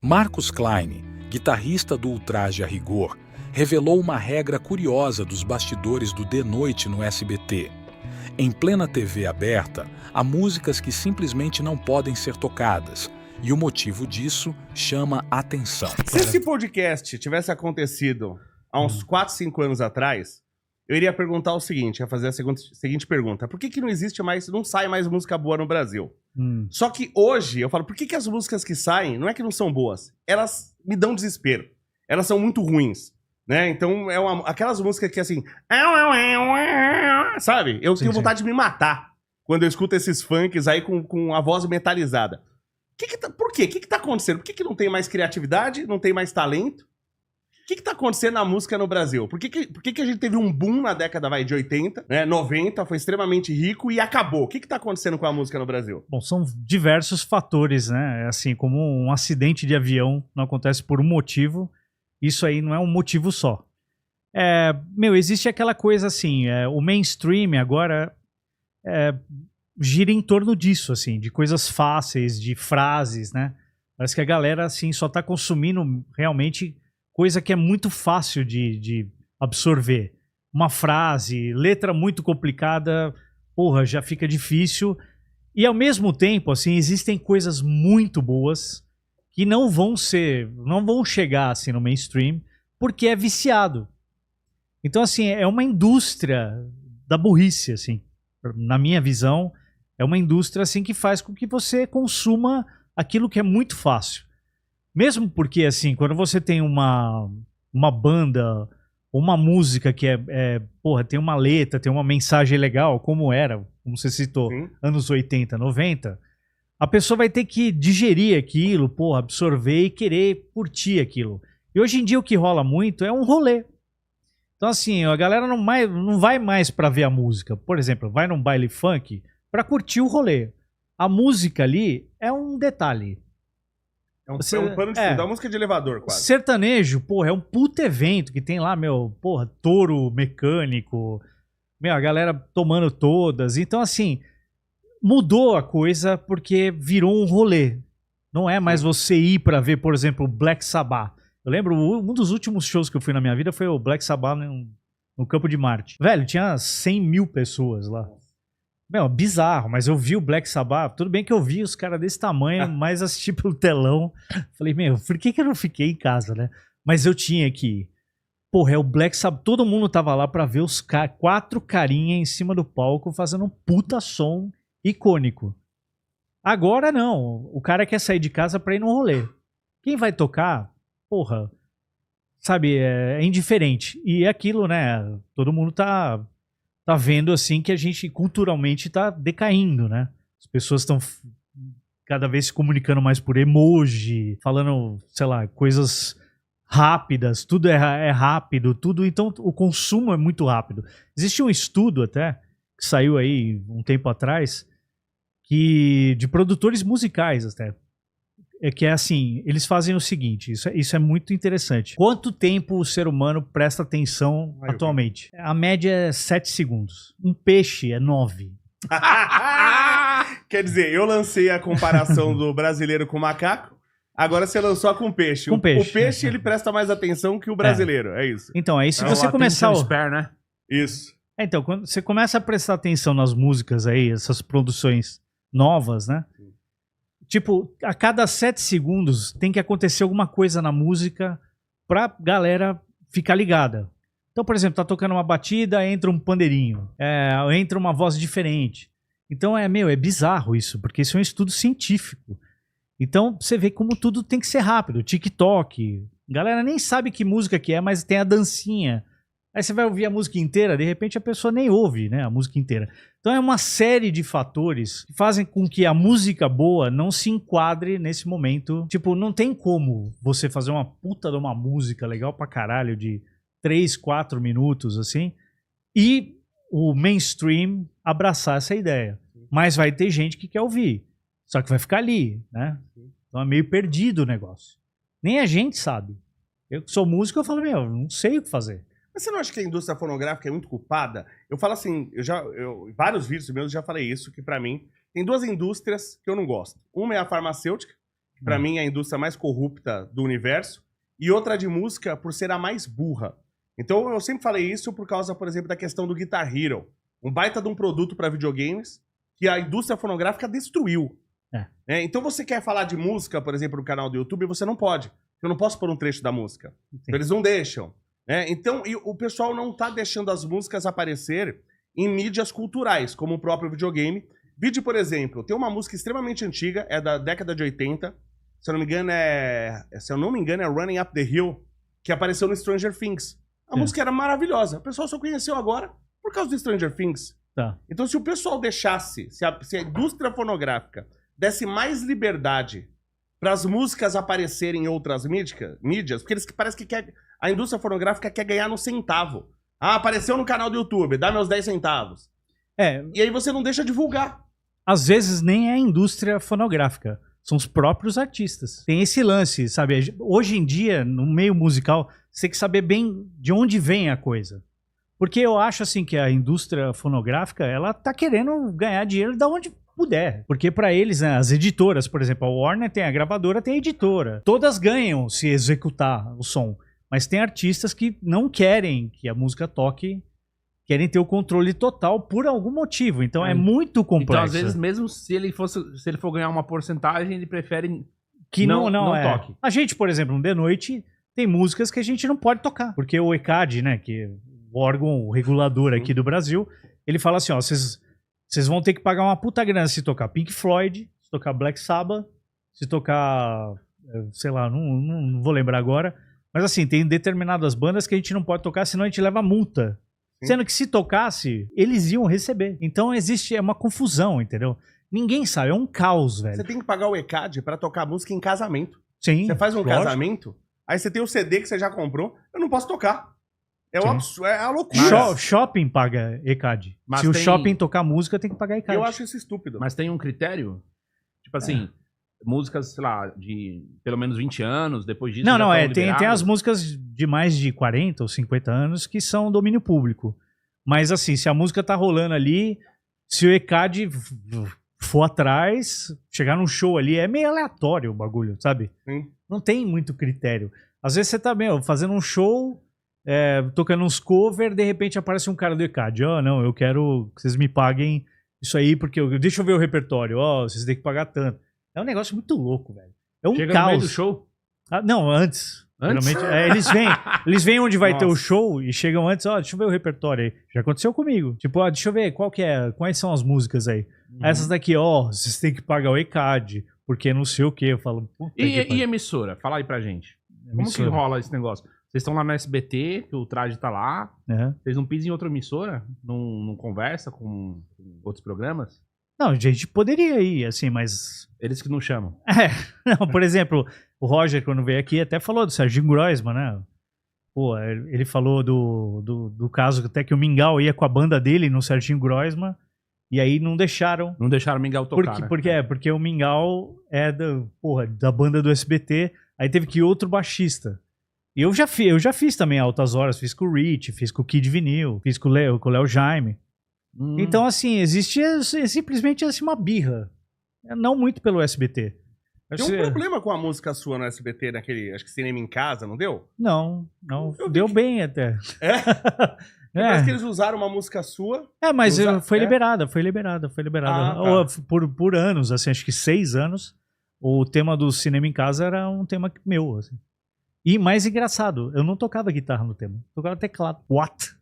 Marcus Klein, guitarrista do Ultraje a Rigor, revelou uma regra curiosa dos bastidores do De Noite no SBT. Em plena TV aberta, há músicas que simplesmente não podem ser tocadas, e o motivo disso chama atenção. Se esse podcast tivesse acontecido há uns 4, 5 anos atrás, eu iria perguntar o seguinte, ia fazer a seguinte pergunta. Por que não existe mais, não sai mais música boa no Brasil? Só que hoje, eu falo, por que as músicas que saem, não é que não são boas, elas me dão desespero. Elas são muito ruins, né? Então, aquelas músicas que assim... Sabe? Eu tenho vontade de me matar quando eu escuto esses funks aí com a voz metalizada. Por quê? O que tá acontecendo? Por que não tem mais criatividade? Não tem mais talento? O que tá acontecendo na música no Brasil? Por que a gente teve um boom na década de 80, né? 90, foi extremamente rico e acabou? O que tá acontecendo com a música no Brasil? Bom, são diversos fatores, né? Assim, como um acidente de avião não acontece por um motivo, isso aí não é um motivo só. Existe aquela coisa assim, o mainstream agora gira em torno disso, assim, de coisas fáceis, de frases, né? Parece que a galera, assim, só tá consumindo realmente coisa que é muito fácil de absorver. Uma frase, letra muito complicada, porra, já fica difícil. E ao mesmo tempo, assim, existem coisas muito boas que não vão chegar assim no mainstream porque é viciado. Então, assim, é uma indústria da burrice, assim, na minha visão, é uma indústria assim que faz com que você consuma aquilo que é muito fácil. Mesmo porque, assim, quando você tem uma banda, uma música que tem uma letra, tem uma mensagem legal, como você citou, anos 80, 90, a pessoa vai ter que digerir aquilo, absorver e querer curtir aquilo. E hoje em dia o que rola muito é um rolê. Então, assim, a galera não vai mais pra ver a música. Por exemplo, vai num baile funk pra curtir o rolê. A música ali é um detalhe. É um pano de fundo, é uma música de elevador, quase. Sertanejo, é um puto evento que tem lá, touro mecânico, a galera tomando todas. Então, assim, mudou a coisa porque virou um rolê. Não é mais você ir pra ver, por exemplo, Black Sabbath. Eu lembro, um dos últimos shows que eu fui na minha vida foi o Black Sabbath no Campo de Marte. Velho, tinha 100 mil pessoas lá. Bizarro, mas eu vi o Black Sabbath. Tudo bem que eu vi os caras desse tamanho, mas assisti pelo telão. Falei, por que eu não fiquei em casa, né? Mas eu tinha que ir. É o Black Sabbath. Todo mundo tava lá pra ver os 4 carinhas em cima do palco fazendo um puta som icônico. Agora não. O cara quer sair de casa pra ir no rolê. Quem vai tocar, sabe, é indiferente. E é aquilo, né? Todo mundo tá vendo assim que a gente culturalmente tá decaindo, né? As pessoas estão cada vez se comunicando mais por emoji, falando, sei lá, coisas rápidas, tudo é rápido, tudo, então o consumo é muito rápido. Existe um estudo até, que saiu aí um tempo atrás, de produtores musicais até, que é assim, eles fazem o seguinte, isso é muito interessante. Quanto tempo o ser humano presta atenção atualmente? A média é 7 segundos. Um peixe é 9. Quer dizer, eu lancei a comparação do brasileiro com o macaco, agora você lançou a com o peixe. O peixe, ele presta mais atenção que o brasileiro, é isso. Então, aí se você começar... né? Isso. Então, quando você começa a prestar atenção nas músicas aí, essas produções novas, né? Tipo, a cada 7 segundos tem que acontecer alguma coisa na música pra galera ficar ligada. Então, por exemplo, tá tocando uma batida, entra um pandeirinho, entra uma voz diferente. Então, é bizarro isso, porque isso é um estudo científico. Então, você vê como tudo tem que ser rápido. TikTok, a galera nem sabe que música que é, mas tem a dancinha. Aí você vai ouvir a música inteira, de repente a pessoa nem ouve, né, a música inteira. Então é uma série de fatores que fazem com que a música boa não se enquadre nesse momento. Tipo, não tem como você fazer uma puta de uma música legal pra caralho de 3, 4 minutos, assim, e o mainstream abraçar essa ideia. Mas vai ter gente que quer ouvir, só que vai ficar ali, né? Então é meio perdido o negócio. Nem a gente sabe. Eu que sou músico, eu falo, não sei o que fazer. Mas você não acha que a indústria fonográfica é muito culpada? Eu falo assim, em vários vídeos meus eu já falei isso, que pra mim tem 2 indústrias que eu não gosto. Uma é a farmacêutica, que Pra mim, é a indústria mais corrupta do universo. E outra de música por ser a mais burra. Então, eu sempre falei isso por causa, por exemplo, da questão do Guitar Hero. Um baita de um produto pra videogames que a indústria fonográfica destruiu. Então, você quer falar de música, por exemplo, no canal do YouTube, você não pode. Eu não posso pôr um trecho da música. Então, eles não deixam. Então, o pessoal não tá deixando as músicas aparecer em mídias culturais, como o próprio videogame. Vídeo, por exemplo, tem uma música extremamente antiga, é da década de 80. Se eu não me engano, é Running Up the Hill, que apareceu no Stranger Things. A música era maravilhosa. O pessoal só conheceu agora por causa do Stranger Things. Tá. Então, se o pessoal deixasse, se a indústria fonográfica desse mais liberdade para as músicas aparecerem em outras mídias, porque parece que a indústria fonográfica quer ganhar no centavo. Ah, apareceu no canal do YouTube, dá meus 10 centavos. E aí você não deixa divulgar. Às vezes nem é a indústria fonográfica, são os próprios artistas. Tem esse lance, sabe? Hoje em dia, no meio musical, você tem que saber bem de onde vem a coisa. Porque eu acho assim que a indústria fonográfica, ela tá querendo ganhar dinheiro de onde puder. Porque pra eles, né, as editoras, por exemplo, a Warner tem a gravadora, tem a editora. Todas ganham se executar o som. Mas tem artistas que não querem que a música toque, querem ter o controle total por algum motivo. Então é muito complexo. Então, às vezes, mesmo se ele for ganhar uma porcentagem, ele prefere que não toque. A gente, por exemplo, no The Noite, tem músicas que a gente não pode tocar. Porque o ECAD, né, que é o órgão regulador aqui do Brasil, ele fala assim, ó, vocês vão ter que pagar uma puta grana se tocar Pink Floyd, se tocar Black Sabbath, se tocar, sei lá, não vou lembrar agora. Mas assim, tem determinadas bandas que a gente não pode tocar, senão a gente leva multa. Sim. Sendo que se tocasse, eles iam receber. Então existe uma confusão, entendeu? Ninguém sabe, é um caos, velho. Você tem que pagar o ECAD pra tocar música em casamento. Sim. Você faz um casamento, aí você tem o CD que você já comprou, eu não posso tocar. É a loucura. Shopping paga ECAD. Mas se o shopping tocar música, tem que pagar ECAD. Eu acho isso estúpido. Mas tem um critério? Tipo assim... músicas, sei lá, de pelo menos 20 anos, depois disso... Tem as músicas de mais de 40 ou 50 anos que são domínio público. Mas assim, se a música tá rolando ali, se o ECAD for atrás, chegar num show ali, é meio aleatório o bagulho, sabe? Sim. Não tem muito critério. Às vezes você tá fazendo um show, tocando uns covers, de repente aparece um cara do ECAD. Não, eu quero que vocês me paguem isso aí, porque deixa eu ver o repertório. Vocês têm que pagar tanto. É um negócio muito louco, velho. É um Chega caos. No meio do show? Não, antes. Geralmente, eles vêm onde vai ter o show e chegam antes, deixa eu ver o repertório aí. Já aconteceu comigo. Tipo, deixa eu ver quais são as músicas aí. Essas daqui, vocês têm que pagar o ECAD, porque não sei o quê. Eu falo, e emissora? Fala aí pra gente. Como que rola esse negócio? Vocês estão lá no SBT, que o traje tá lá. Vocês não pisam em outra emissora? Não conversa com outros programas? Não, a gente poderia ir, assim, mas... Eles que não chamam. Não, por exemplo, o Roger, quando veio aqui, até falou do Serginho Groisman, né? Pô, ele falou do caso até que o Mingau ia com a banda dele no Serginho Groisman, e aí não deixaram... Não deixaram o Mingau tocar, porque o Mingau é da banda do SBT, aí teve que ir outro baixista. E eu já fiz também Altas Horas, fiz com o Rich, fiz com o Kid Vinil, fiz com o Léo Jaime. Então, assim, existe simplesmente assim, uma birra. Não muito pelo SBT. Tem um problema com a música sua no SBT, naquele, acho que Cinema em Casa, não deu? Não. Deu bem até. Parece que eles usaram uma música sua. Mas foi liberada. Por anos, assim, acho que 6 anos, o tema do Cinema em Casa era um tema meu, assim. E mais engraçado, eu não tocava guitarra no tema, tocava teclado. What?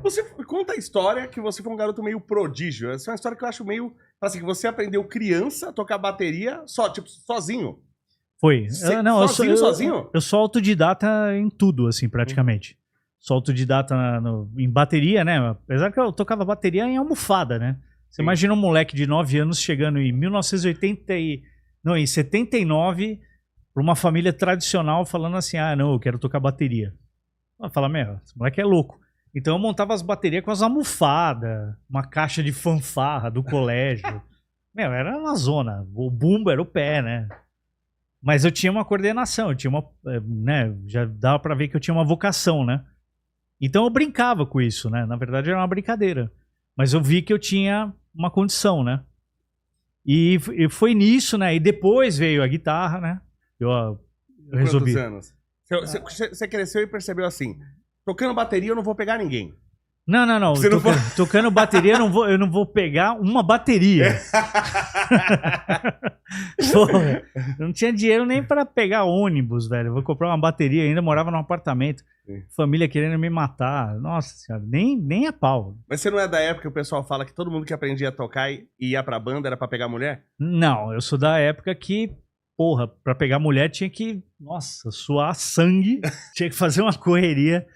Você conta a história que você foi um garoto meio prodígio. Essa é uma história que eu acho meio... Assim, que você aprendeu criança a tocar bateria sozinho. Foi. Sozinho? Eu sou autodidata em tudo, assim, praticamente. Sou autodidata em bateria, né? Apesar que eu tocava bateria em almofada, né? Você imagina um moleque de 9 anos chegando em 79, pra uma família tradicional, falando assim, eu quero tocar bateria. Fala, esse moleque é louco. Então eu montava as baterias com as almofadas, uma caixa de fanfarra do colégio. Era uma zona. O bumbo era o pé, né? Mas eu tinha uma coordenação, eu tinha já dava pra ver que eu tinha uma vocação, né? Então eu brincava com isso, né? Na verdade era uma brincadeira. Mas eu vi que eu tinha uma condição, né? E foi nisso, né? E depois veio a guitarra, né? Eu resolvi. Quantos anos? Você cresceu e percebeu assim, tocando bateria eu não vou pegar ninguém. Não. Tocando bateria eu não vou pegar uma bateria. Porra, eu não tinha dinheiro nem pra pegar ônibus, velho. Eu vou comprar uma bateria, ainda morava num apartamento. Sim. Família querendo me matar. Nossa senhora, nem a pau. Mas você não é da época que o pessoal fala que todo mundo que aprendia a tocar e ia pra banda era pra pegar mulher? Não, eu sou da época que, porra, pra pegar mulher tinha que, nossa, suar sangue, tinha que fazer uma correria.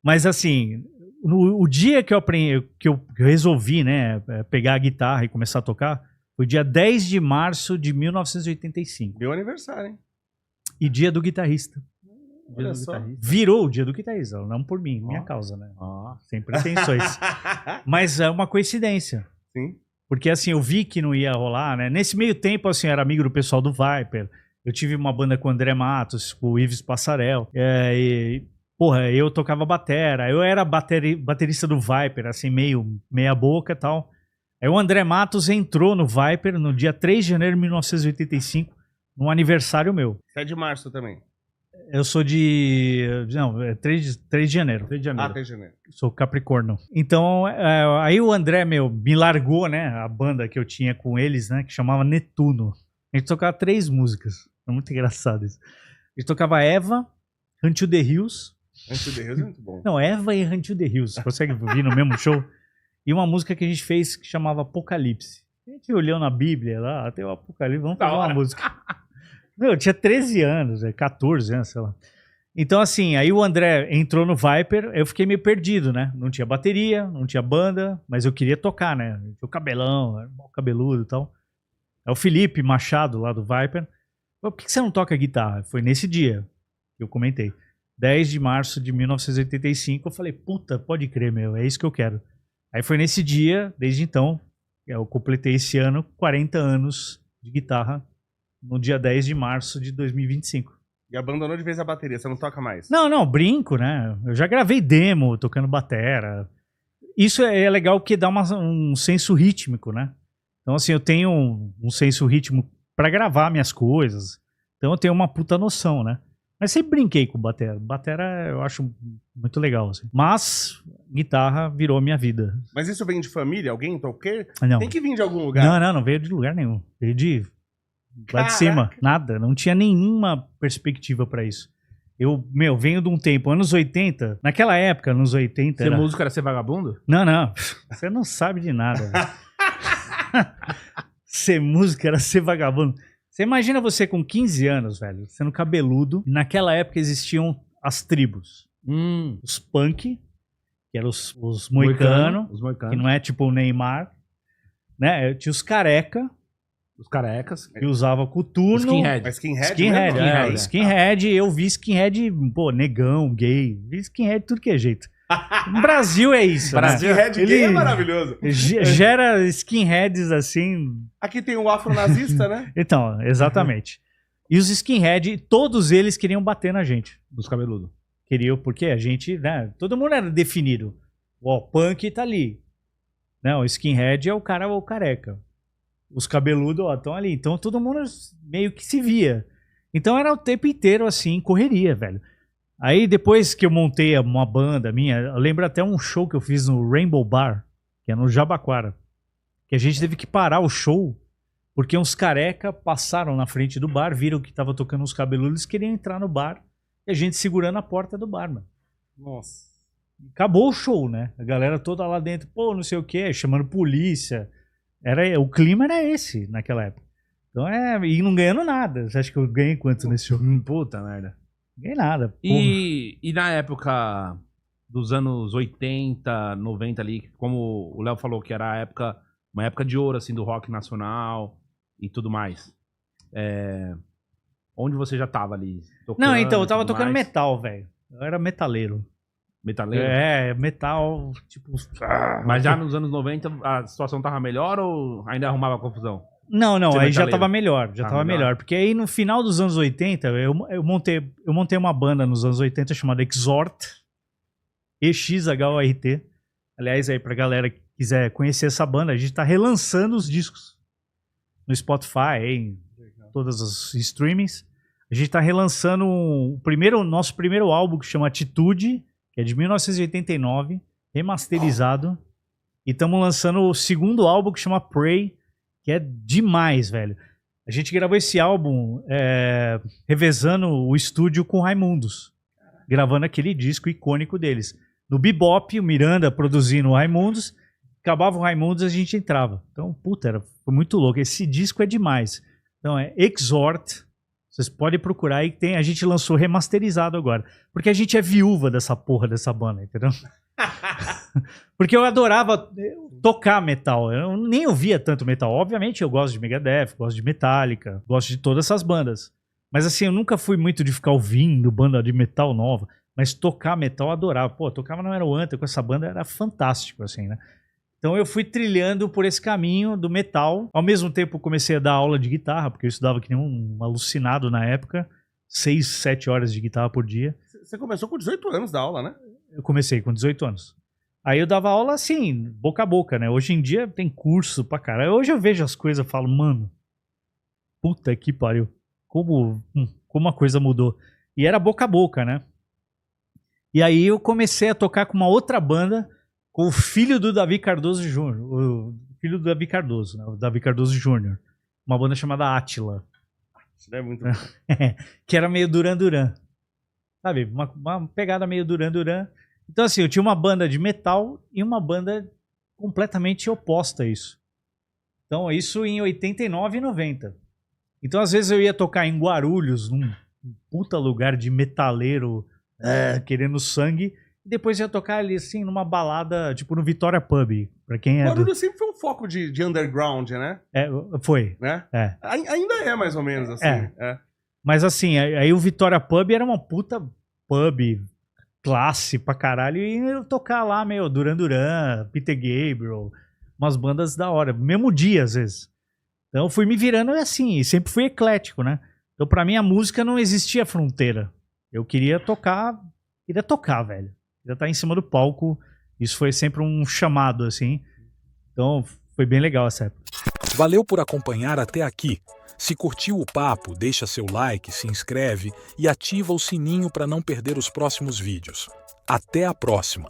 Mas assim, o dia que eu aprendi, que eu resolvi, né, pegar a guitarra e começar a tocar, foi dia 10 de março de 1985. Meu aniversário, hein? E dia do guitarrista. Olha só. Virou o dia do guitarrista, não por mim, minha causa, né? Sem pretensões. Mas é uma coincidência. Sim. Porque assim, eu vi que não ia rolar, né? Nesse meio tempo, assim, eu era amigo do pessoal do Viper. Eu tive uma banda com o André Matos, com o Ives Passarel. Porra, eu tocava batera. Eu era baterista do Viper, assim, meia boca e tal. Aí o André Matos entrou no Viper no dia 3 de janeiro de 1985, num aniversário meu. Você é de março também? Eu sou de... Não, é 3 de janeiro. 3 de janeiro. 3 de janeiro. Sou Capricórnio. Então, aí o André, me largou, né? A banda que eu tinha com eles, né? Que chamava Netuno. A gente tocava 3 músicas. É muito engraçado isso. A gente tocava Eva, Hunt to the Hills. Hunt to the Hills é muito bom. Não, Eva e Hunt to the Hills. Você consegue vir no mesmo show? E uma música que a gente fez que chamava Apocalipse. A gente olhou na Bíblia lá, tem o Apocalipse, vamos fazer uma música. Meu, eu tinha 13 anos, 14 anos, sei lá. Então, assim, aí o André entrou no Viper, eu fiquei meio perdido, né? Não tinha bateria, não tinha banda, mas eu queria tocar, né? Tinha o cabelão, cabeludo e tal. É o Felipe Machado, lá do Viper. Por que você não toca guitarra? Foi nesse dia que eu comentei. 10 de março de 1985, eu falei, puta, pode crer, meu, é isso que eu quero. Aí foi nesse dia, desde então, eu completei esse ano 40 anos de guitarra, no dia 10 de março de 2025. E abandonou de vez a bateria, você não toca mais? Não, brinco, né? Eu já gravei demo tocando batera. Isso é legal porque dá um senso rítmico, né? Então, assim, eu tenho um senso rítmico pra gravar minhas coisas. Então eu tenho uma puta noção, né? Mas sempre brinquei com batera. Batera eu acho muito legal, assim. Mas guitarra virou minha vida. Mas isso vem de família? Alguém toquei? Não. Tem que vir de algum lugar? Não veio de lugar nenhum. Veio de... lá de cima, nada, não tinha nenhuma perspectiva pra isso. Eu, venho de um tempo, anos 80, naquela época, anos 80... Ser músico era ser vagabundo? Não, você não sabe de nada. Ser músico era ser vagabundo. Você imagina você com 15 anos, velho, sendo cabeludo, naquela época existiam as tribos. Os punk, que eram os moicanos, que não é tipo o Neymar, né? Tinha os careca, os carecas. Que usava coturno. Skinhead. Skinhead. Eu vi skinhead, pô, negão, gay. Vi skinhead tudo que é jeito. No Brasil é isso, Brasil, né? Skinhead gay é maravilhoso. Gera skinheads assim... Aqui tem o afronazista, né? Então, exatamente. E os skinhead, todos eles queriam bater na gente. Dos cabeludos. Queriam, porque a gente, né? Todo mundo era definido. O punk tá ali. Não, o skinhead é o cara ou o careca. Os cabeludos, ó, estão ali. Então todo mundo meio que se via. Então era o tempo inteiro assim, correria, velho. Aí depois que eu montei uma banda minha, eu lembro até um show que eu fiz no Rainbow Bar, que é no Jabaquara. Que a gente teve que parar o show, porque uns careca passaram na frente do bar, viram que tava tocando uns cabeludos, queriam entrar no bar, e a gente segurando a porta do bar, mano. Nossa. Acabou o show, né? A galera toda lá dentro, pô, não sei o que, chamando polícia. O clima era esse naquela época. Então e não ganhando nada. Você acha que eu ganhei quanto nesse show? Puta merda. Ganhei nada. E na época dos anos 80, 90 ali, como o Léo falou, que era uma época de ouro assim do rock nacional e tudo mais. Onde você já tava ali? Tocando, não, então, eu tava tocando metal, velho. Eu era metaleiro. Metaleiro? Metal, tipo... Mas já nos anos 90 a situação tava melhor ou ainda arrumava confusão? Não, aí já tava melhor, melhor. Porque aí no final dos anos 80, eu montei uma banda nos anos 80 chamada Exhort, EXHORT. Aliás, aí pra galera que quiser conhecer essa banda, a gente tá relançando os discos. no Spotify, em todas as streamings. A gente tá relançando nosso primeiro álbum, que chama Atitude, que é de 1989, remasterizado. E estamos lançando o segundo álbum, que chama Pray, que é demais, velho. A gente gravou esse álbum revezando o estúdio com o Raimundos, gravando aquele disco icônico deles. No Bebop, o Miranda produzindo o Raimundos, acabava o Raimundos e a gente entrava. Então, puta, foi muito louco. Esse disco é demais. Então é Exhort, vocês podem procurar aí, a gente lançou remasterizado agora. Porque a gente é viúva dessa porra dessa banda, entendeu? Porque eu adorava tocar metal. Eu nem ouvia tanto metal. Obviamente eu gosto de Megadeth, gosto de Metallica, gosto de todas essas bandas. Mas assim, eu nunca fui muito de ficar ouvindo banda de metal nova. Mas tocar metal eu adorava. Pô, eu tocava no Aeroanta com essa banda, era fantástico, assim, né? Então eu fui trilhando por esse caminho do metal. Ao mesmo tempo comecei a dar aula de guitarra, porque eu estudava que nem um alucinado na época. 6, 7 horas de guitarra por dia. Você começou com 18 anos da aula, né? Eu comecei com 18 anos. Aí eu dava aula assim, boca a boca, né? Hoje em dia tem curso pra caralho. Hoje eu vejo as coisas e falo, mano, puta que pariu. Como a coisa mudou. E era boca a boca, né? E aí eu comecei a tocar com uma outra banda, com o filho do Davi Cardoso Jr., o filho do Davi Cardoso, né? O Davi Cardoso Jr., uma banda chamada Átila. Isso é muito que era meio Duran Duran. Sabe? Uma pegada meio Duran Duran. Então, assim, eu tinha uma banda de metal e uma banda completamente oposta a isso. Então, isso em 89 e 90. Então, às vezes eu ia tocar em Guarulhos, num puta lugar de metaleiro, querendo sangue, e depois ia tocar ali, assim, numa balada, tipo no Vitória Pub. Pra quem Guarulhos sempre foi um foco de underground, né? Foi. Né? Ainda é, mais ou menos, assim. Mas, assim, aí o Vitória Pub era uma puta pub classe pra caralho, e eu tocar lá, Duran Duran, Peter Gabriel, umas bandas da hora, mesmo dia, às vezes. Então eu fui me virando assim, e sempre fui eclético, né? Então pra mim a música não existia fronteira. Eu queria tocar, velho. Queria estar em cima do palco, isso foi sempre um chamado, assim. Então foi bem legal essa época. Valeu por acompanhar até aqui. Se curtiu o papo, deixa seu like, se inscreve e ativa o sininho para não perder os próximos vídeos. Até a próxima!